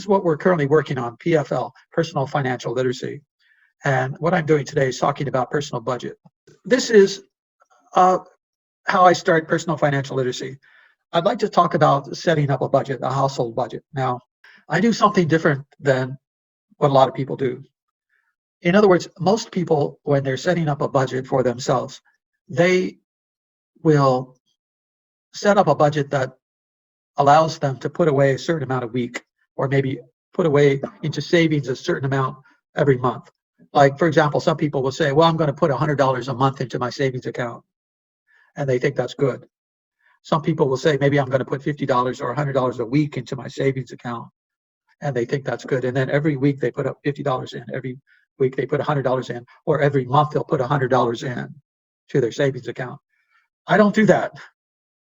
is what we're currently working on, PFL, Personal Financial Literacy. And what I'm doing today is talking about personal budget. This is how I start personal financial literacy. I'd like to talk about setting up a budget, a household budget. Now, I do something different than what a lot of people do. In other words, most people, when they're setting up a budget for themselves, they will set up a budget that allows them to put away a certain amount a week, or maybe put away into savings a certain amount every month. Like, for example, some people will say, well, I'm going to put $100 a month into my savings account, and they think that's good. Some people will say, maybe I'm going to put $50 or $100 a week into my savings account, and they think that's good. And then every week they put up $50 in, every week they put $100 in, or every month they'll put $100 in to their savings account. I don't do that.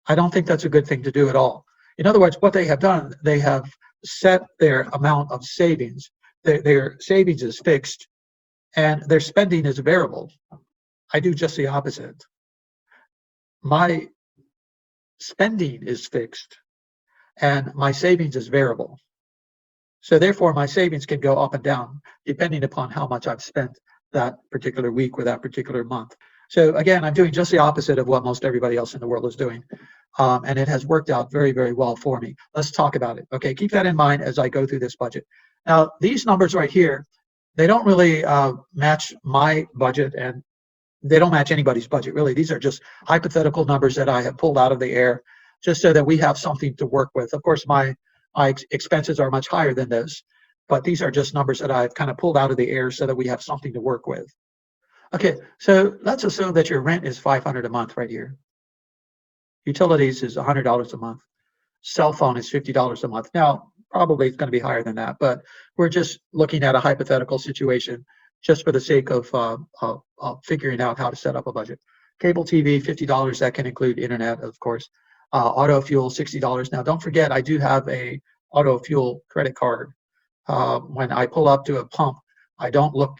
I don't think that's a good thing to do at all. In other words, what they have done, they have set their amount of savings. Their savings is fixed, and their spending is variable. I do just the opposite. My spending is fixed, and my savings is variable. So therefore, my savings can go up and down depending upon how much I've spent that particular week or that particular month. So again, I'm doing just the opposite of what most everybody else in the world is doing. And it has worked out very, very well for me. Let's talk about it. Okay, keep that in mind as I go through this budget. Now, these numbers right here, they don't really match my budget, and they don't match anybody's budget, really. These are just hypothetical numbers that I have pulled out of the air just so that we have something to work with. Of course, my expenses are much higher than this, but these are just numbers that I've kind of pulled out of the air so that we have something to work with. Okay, so let's assume that your rent is $500 a month right here. Utilities is $100 a month. Cell phone is $50 a month. Now, probably it's going to be higher than that, but we're just looking at a hypothetical situation just for the sake of figuring out how to set up a budget. Cable TV, $50. That can include internet, of course. Auto fuel, $60. Now, don't forget, I do have a auto fuel credit card. When I pull up to a pump, I don't look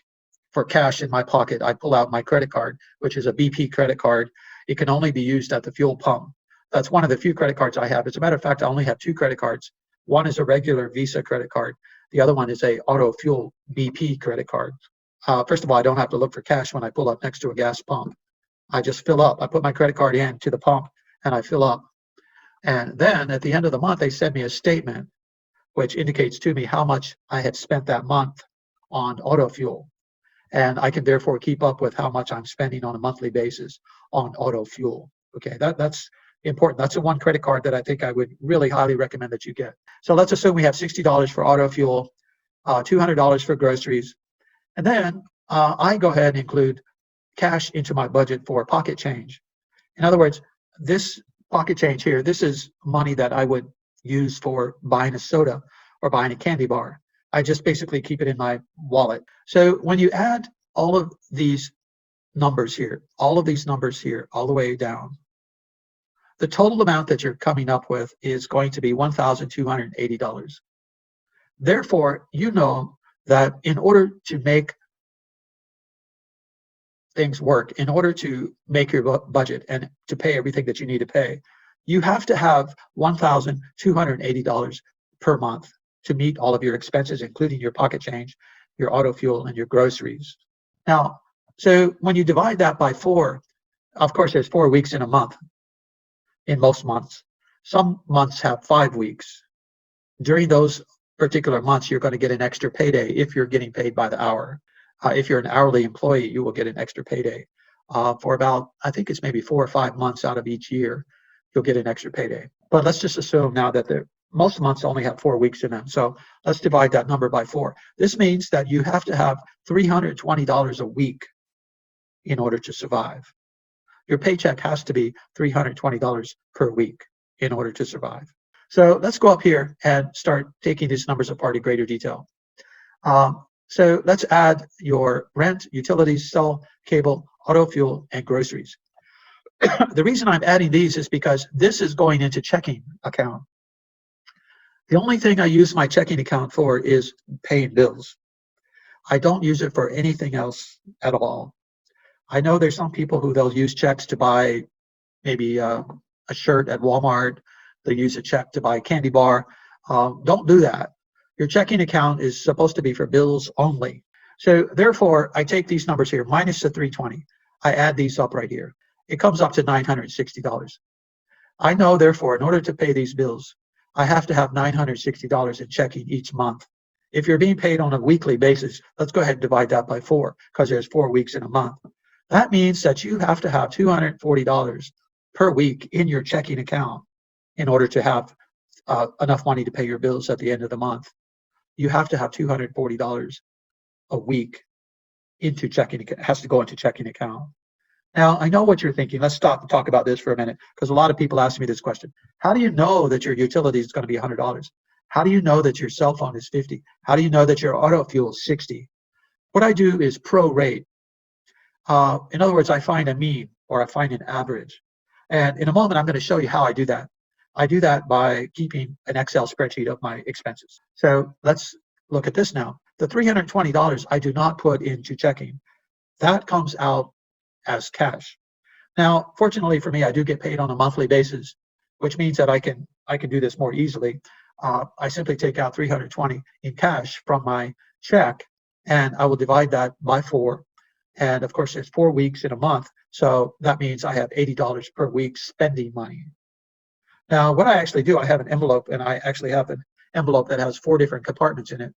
for cash in my pocket. I pull out my credit card, which is a BP credit card. It can only be used at the fuel pump. That's one of the few credit cards I have. As a matter of fact, I only have 2 credit cards. One is a regular Visa credit card. The other one is a auto fuel BP credit card. First of all, I don't have to look for cash when I pull up next to a gas pump. I just fill up. I put my credit card in to the pump and I fill up. And then at the end of the month, they send me a statement which indicates to me how much I had spent that month on auto fuel. And I can therefore keep up with how much I'm spending on a monthly basis on auto fuel. Okay, that's important. That's the one credit card that I think I would really highly recommend that you get. So let's assume we have $60 for auto fuel, $200 for groceries. And then I go ahead and include cash into my budget for pocket change. In other words, this pocket change here, this is money that I would use for buying a soda or buying a candy bar. I just basically keep it in my wallet. So when you add all of these numbers here, all of these numbers here, all the way down, the total amount that you're coming up with is going to be $1,280. Therefore, you know that in order to make things work, in order to make your budget and to pay everything that you need to pay, you have to have $1,280 per month to meet all of your expenses, including your pocket change, your auto fuel, and your groceries. Now, so when you divide that by 4, of course, there's 4 weeks in a month, in most months. Some months have 5 weeks. During those particular months, you're going to get an extra payday if you're getting paid by the hour. If you're an hourly employee, you will get an extra payday. For about, I think it's maybe 4 or 5 months out of each year, you'll get an extra payday. But let's just assume now that most months only have 4 weeks in them. So let's divide that number by 4. This means that you have to have $320 a week in order to survive. Your paycheck has to be $320 per week in order to survive. So let's go up here and start taking these numbers apart in greater detail. So let's add your rent, utilities, cell, cable, auto fuel, and groceries. The reason I'm adding these is because this is going into checking account. The only thing I use my checking account for is paying bills. I don't use it for anything else at all. I know there's some people who they'll use checks to buy maybe a shirt at Walmart. They use a check to buy a candy bar. Don't do that. Your checking account is supposed to be for bills only. So therefore, I take these numbers here, minus the 320. I add these up right here. It comes up to $960. I know, therefore, in order to pay these bills, I have to have $960 in checking each month. If you're being paid on a weekly basis, let's go ahead and divide that by 4, because there's 4 weeks in a month. That means that you have to have $240 per week in your checking account in order to have enough money to pay your bills at the end of the month. You have to have $240 a week into checking. It has to go into checking account. Now, I know what you're thinking. Let's stop and talk about this for a minute, because a lot of people ask me this question. How do you know that your utility is going to be $100? How do you know that your cell phone is $50? How do you know that your auto fuel is $60? What I do is prorate. In other words, I find a mean, or I find an average. And in a moment, I'm going to show you how I do that. I do that by keeping an Excel spreadsheet of my expenses. So let's look at this now. The $320 I do not put into checking. That comes out as cash. Now, fortunately for me, I do get paid on a monthly basis, which means that I can do this more easily. I simply take out $320 in cash from my check, and I will divide that by 4. And of course, there's 4 weeks in a month, so that means I have $80 per week spending money. Now, what I actually do, I have an envelope, and I actually have an envelope that has 4 different compartments in it,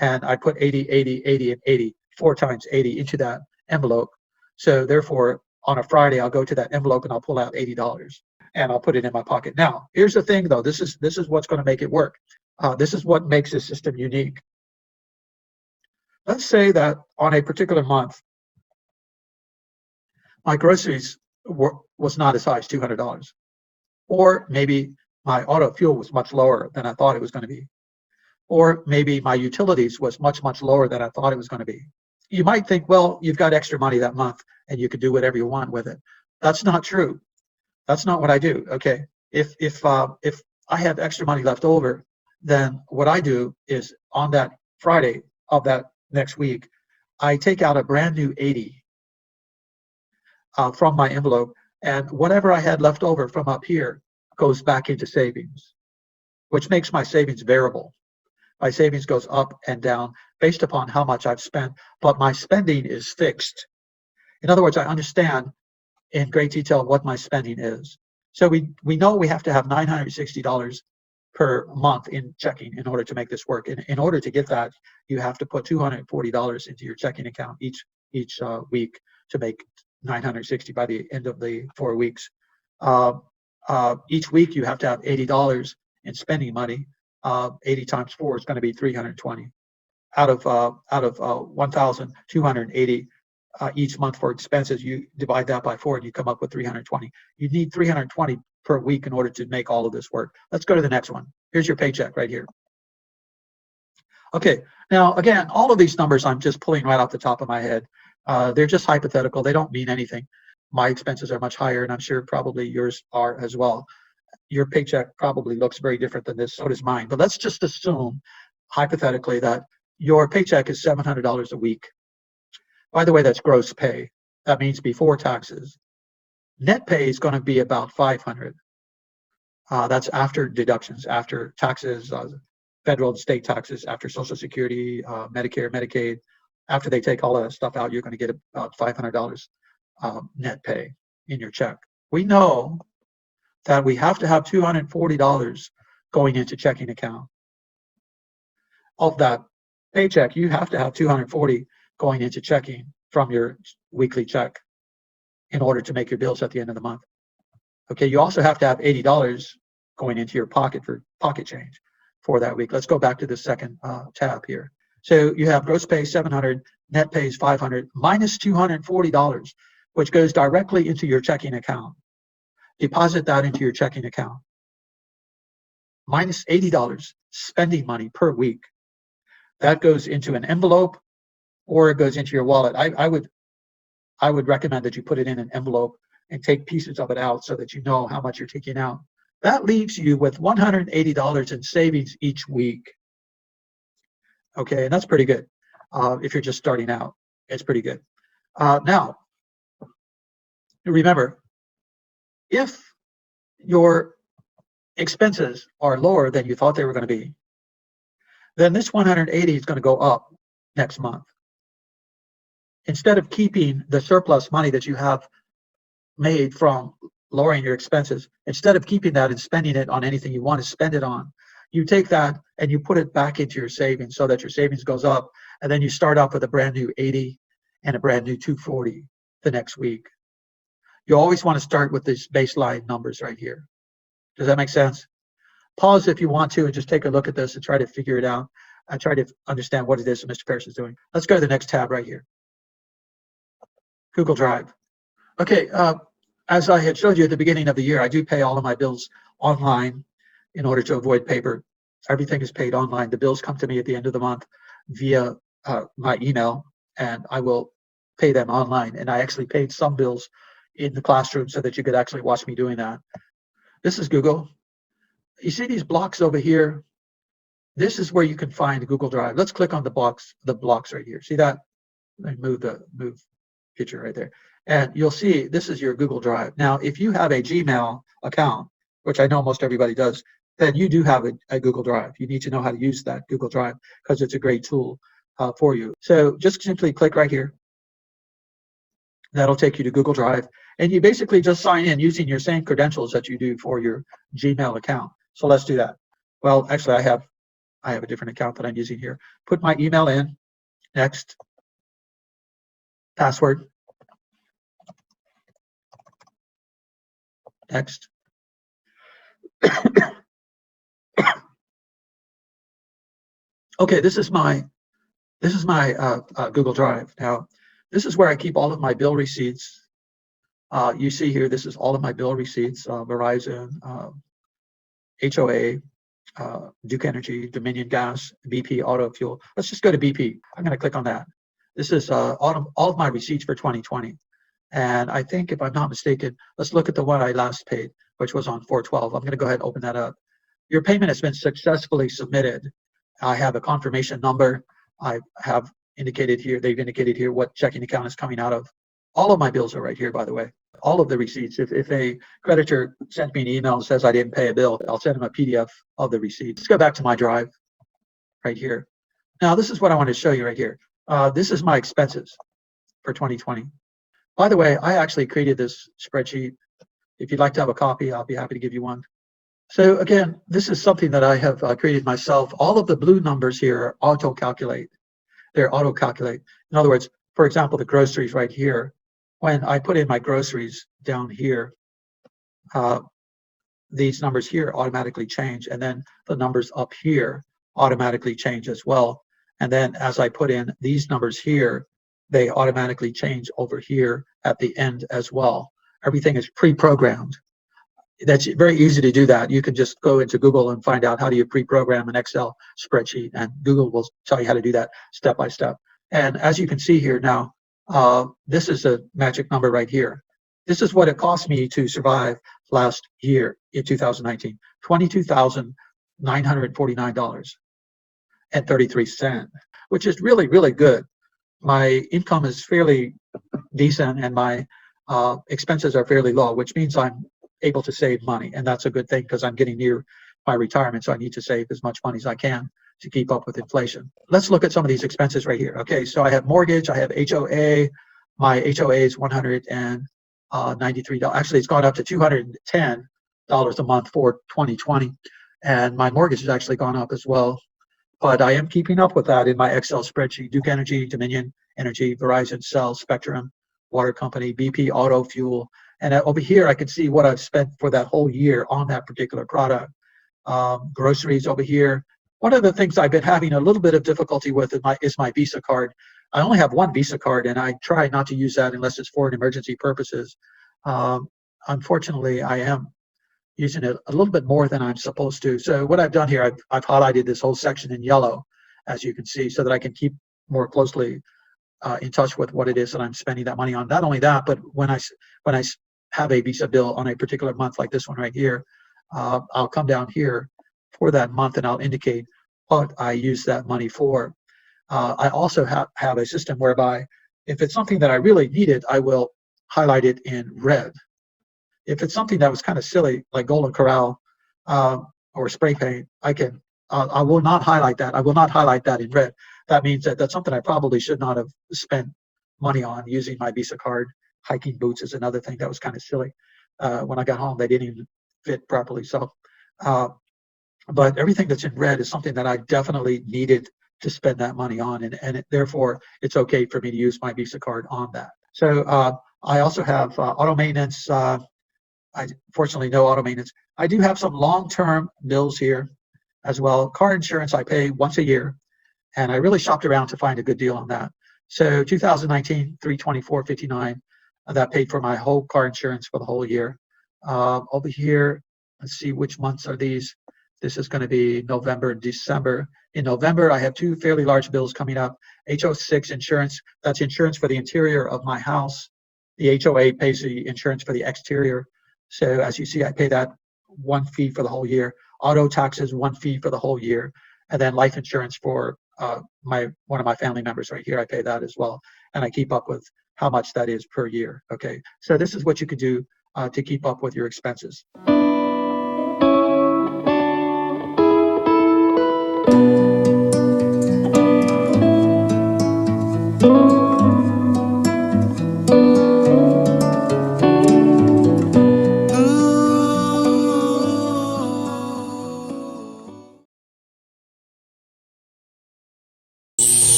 and I put 80, 80, 80, and 80, 4 times 80 into that envelope. So therefore, on a Friday, I'll go to that envelope and I'll pull out $80 and I'll put it in my pocket. Now, here's the thing, though. This is what's going to make it work. This is what makes this system unique. Let's say that on a particular month, my groceries was not as high as $200, or maybe my auto fuel was much lower than I thought it was going to be, or maybe my utilities was much, much lower than I thought it was going to be. You might think, well, you've got extra money that month and you could do whatever you want with it. That's not true. That's not what I do. Okay, if I have extra money left over, then what I do is on that Friday of that next week, I take out a brand new 80 from my envelope, and whatever I had left over from up here goes back into savings, which makes my savings variable. My savings goes up and down based upon how much I've spent, but my spending is fixed. In other words, I understand in great detail what my spending is. So we know we have to have $960 per month in checking in order to make this work. In order to get that, you have to put $240 into your checking account each week to make $960 by the end of the 4 weeks. Each week you have to have $80 in spending money. 80 times 4 is going to be 320. Out of 1,280 each month for expenses, you divide that by 4 and you come up with 320. You need 320 per week in order to make all of this work. Let's go to the next one. Here's your paycheck right here. Okay, now again, all of these numbers I'm just pulling right off the top of my head. They're just hypothetical. They don't mean anything. My expenses are much higher, and I'm sure probably yours are as well. Your paycheck probably looks very different than this, so does mine. But let's just assume, hypothetically, that your paycheck is $700 a week. By the way, that's gross pay. That means before taxes. Net pay is going to be about $500. That's after deductions, after taxes, federal and state taxes, after Social Security, Medicare, Medicaid. After they take all of that stuff out, you're going to get about $500 net pay in your check. We know that we have to have $240 going into checking account. Of that paycheck, you have to have $240 going into checking from your weekly check in order to make your bills at the end of the month. Okay, you also have to have $80 going into your pocket for pocket change for that week. Let's go back to the second tab here. So you have gross pay $700, net pay is $500, minus $240, which goes directly into your checking account. Deposit that into your checking account. Minus $80 spending money per week. That goes into an envelope or it goes into your wallet. I would recommend that you put it in an envelope and take pieces of it out so that you know how much you're taking out. That leaves you with $180 in savings each week. Okay, and that's pretty good. If you're just starting out, it's pretty good. Now, remember, if your expenses are lower than you thought they were going to be, then this 180 is going to go up next month. Instead of keeping the surplus money that you have made from lowering your expenses, instead of keeping that and spending it on anything you want to spend it on, you take that and you put it back into your savings so that your savings goes up, and then you start off with a brand new 80 and a brand new 240 the next week. You always want to start with these baseline numbers right here. Does that make sense? Pause if you want to and just take a look at this and try to figure it out. I try to understand what it is that Mr. Parrish is doing. Let's go to the next tab right here. Google Drive. Okay, as I had showed you at the beginning of the year, I do pay all of my bills online in order to avoid paper. Everything is paid online. The bills come to me at the end of the month via my email, and I will pay them online. And I actually paid some bills in the classroom so that you could actually watch me doing that. This is Google. You see these blocks over here? This is where you can find Google Drive. Let's click on the blocks right here. See that? Let me move picture right there. And you'll see this is your Google Drive. Now, if you have a Gmail account, which I know most everybody does, then you do have a Google Drive. You need to know how to use that Google Drive because it's a great tool for you. So just simply click right here. That'll take you to Google Drive. And you basically just sign in using your same credentials that you do for your Gmail account. So let's do that. Well, actually, I have a different account that I'm using here. Put my email in. Next. Password. Next. Okay, this is my Google Drive. Now, this is where I keep all of my bill receipts. You see here, this is all of my bill receipts: Verizon, HOA, Duke Energy, Dominion Gas, BP Auto Fuel. Let's just go to BP. I'm going to click on that. This is all of my receipts for 2020. And I think, if I'm not mistaken, let's look at the one I last paid, which was on 4/12. I'm going to go ahead and open that up. Your payment has been successfully submitted. I have a confirmation number. I have indicated here, they've indicated here what checking account is coming out of. All of my bills are right here, by the way. All of the receipts. If a creditor sends me an email and says I didn't pay a bill, I'll send them a PDF of the receipt. Let's go back to my drive right here. Now, this is what I want to show you right here. This is my expenses for 2020. By the way, I actually created this spreadsheet. If you'd like to have a copy, I'll be happy to give you one. So again, this is something that I have created myself. All of the blue numbers here auto-calculate. They're auto-calculate. In other words, for example, the groceries right here, when I put in my groceries down here, these numbers here automatically change, and then the numbers up here automatically change as well. And then as I put in these numbers here, they automatically change over here at the end as well. Everything is pre-programmed. That's very easy to do that. You can just go into Google and find out how do you pre-program an Excel spreadsheet, and Google will tell you how to do that step by step. And as you can see here now, this is a magic number right here. This is what it cost me to survive last year in 2019, $22,949.33, which is really, really good. My income is fairly decent and my expenses are fairly low, which means I'm able to save money. And that's a good thing because I'm getting near my retirement, so I need to save as much money as I can to keep up with inflation. Let's look at some of these expenses right here. Okay, so I have mortgage, I have HOA. My HOA is $193. Actually, it's gone up to $210 a month for 2020. And my mortgage has actually gone up as well. But I am keeping up with that in my Excel spreadsheet. Duke Energy, Dominion Energy, Verizon, Cell, Spectrum, Water Company, BP Auto Fuel. And over here, I can see what I've spent for that whole year on that particular product. Groceries over here. One of the things I've been having a little bit of difficulty with is my Visa card. I only have one Visa card, and I try not to use that unless it's for an emergency purposes. Unfortunately, I am using it a little bit more than I'm supposed to. So what I've done here, I've highlighted this whole section in yellow, as you can see, so that I can keep more closely in touch with what it is that I'm spending that money on. Not only that, but when I have a Visa bill on a particular month like this one right here, I'll come down here for that month and I'll indicate what I use that money for. I also have a system whereby if it's something that I really needed, I will highlight it in red. If it's something that was kind of silly, like Golden Corral or spray paint, I can I will not highlight that. I will not highlight that in red. That means that that's something I probably should not have spent money on. Using my Visa card, hiking boots is another thing that was kind of silly. When I got home, they didn't even fit properly. So, but everything that's in red is something that I definitely needed to spend that money on, and therefore it's okay for me to use my Visa card on that. So I also have auto maintenance. I fortunately no auto maintenance. I do have some long-term bills here as well. Car insurance I pay once a year, and I really shopped around to find a good deal on that. So 2019, $324.59, that paid for my whole car insurance for the whole year. Over here, let's see which months are these. This is going to be November and December. In November, I have two fairly large bills coming up. HO6 insurance, that's insurance for the interior of my house. The HOA pays the insurance for the exterior. So as you see, I pay that one fee for the whole year. Auto taxes, one fee for the whole year. And then life insurance for one of my family members right here, I pay that as well. And I keep up with how much that is per year. Okay, so this is what you could do to keep up with your expenses.